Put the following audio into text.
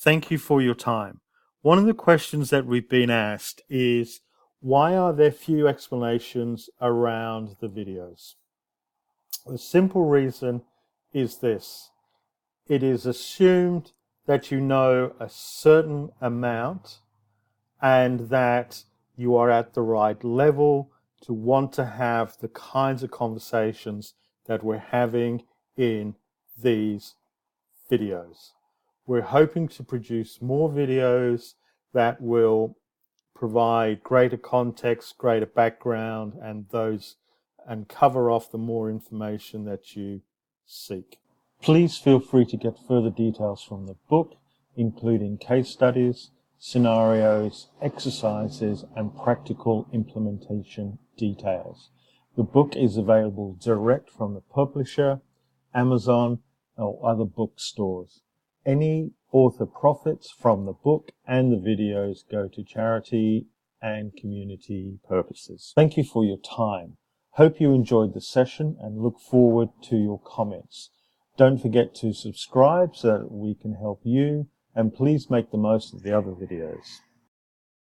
Thank you for your time. One of the questions that we've been asked is, why are there few explanations around the videos? The simple reason is this. It is assumed that you know a certain amount and that you are at the right level to want to have the kinds of conversations that we're having in these videos. We're hoping to produce more videos that will provide greater context, greater background, and cover off the more information that you seek. Please feel free to get further details from the book, including case studies, scenarios, exercises, and practical implementation details. The book is available direct from the publisher, Amazon, or other bookstores. Any author profits from the book and the videos go to charity and community purposes. Thank you for your time. Hope you enjoyed the session and look forward to your comments. Don't forget to subscribe so that we can help you, and please make the most of the other videos.